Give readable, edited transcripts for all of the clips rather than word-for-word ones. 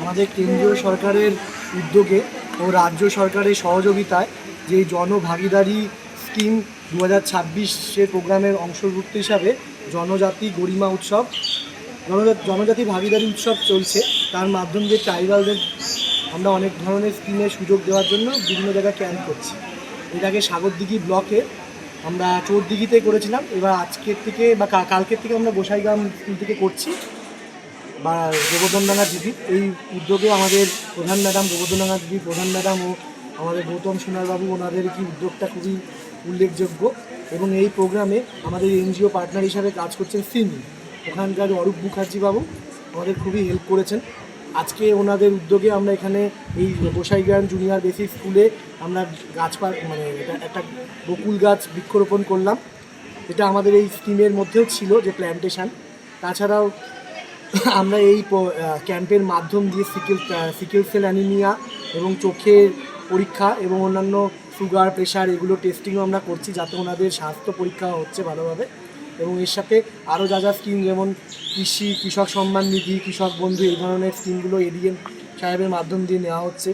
আমাদের কেন্দ্রীয় সরকারের উদ্যোগে ও রাজ্য সরকারের সহযোগিতায় যে জনভাগিদারি স্কিম 2026-এর প্রোগ্রামের অংশভুক্ত হিসাবে জনজাতি গরিমা উৎসব জনজাতি ভাগিদারি উৎসব চলছে। তার মাধ্যম দিয়ে ট্রাইবালদের আমরা অনেক ধরনের স্কিমের সুযোগ দেওয়ার জন্য বিভিন্ন জায়গায় ক্যাম্প করছি। এর আগে সাগরদিঘি ব্লকে আমরা চোরদিঘিতে করেছিলাম, এবার আজকের থেকে বা কালকের থেকে আমরা গোসাইগ্রাম স্কুল থেকে করছি বা গোবর্ধনডাঙ্গা দিদি। এই উদ্যোগে আমাদের প্রধান ম্যাডাম গোবর্ধনডাঙ্গা দিদি প্রধান ম্যাডাম ও আমাদের গৌতম সোনারবাবু ওনাদের কি উদ্যোগটা খুবই উল্লেখযোগ্য। এবং এই প্রোগ্রামে আমাদের এনজিও পার্টনার হিসাবে কাজ করছেন সিমি, ওখানকার অরূপ মুখার্জি বাবু আমাদের খুবই হেল্প করেছেন। আজকে ওনাদের উদ্যোগে আমরা এখানে এই গোসাইগ্রাম জুনিয়র বেসিক স্কুলে আমরা মানে একটা বকুল গাছ বৃক্ষরোপণ করলাম। এটা আমাদের এই স্কিমের মধ্যেও ছিল যে প্ল্যান্টেশন। তাছাড়াও আমরা এই ক্যাম্পের মাধ্যম দিয়ে সিকেল সেল অ্যানিমিয়া এবং চোখের পরীক্ষা এবং অন্যান্য সুগার প্রেশার এগুলো টেস্টিংও আমরা করছি, যাতে ওনাদের স্বাস্থ্য পরীক্ষা হচ্ছে ভালোভাবে। এবং এর সাথে আরও যা যা স্কিম, যেমন কৃষক সম্মান নিধি, কৃষক বন্ধু, এই ধরনের স্কিমগুলো এডিএম সাহেবের মাধ্যম দিয়ে নেওয়া হচ্ছে।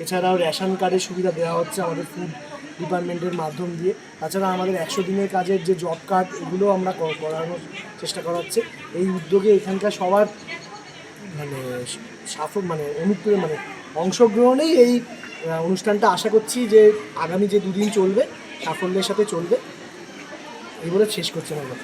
এছাড়াও রেশন কার্ডের সুবিধা দেওয়া হচ্ছে আমাদের ফুড ডিপার্টমেন্টের মাধ্যম দিয়ে। তাছাড়া আমাদের 100 দিনের কাজের যে জব কার্ড, এগুলো আমরা করানোর চেষ্টা করা হচ্ছে। এই উদ্যোগে এখানকার সবার মানে অংশগ্রহণেই এই অনুষ্ঠানটা আশা করছি যে আগামী যে 2 দিন চলবে সাফল্যের সাথে চলবে। এই বলে শেষ করছে আমার।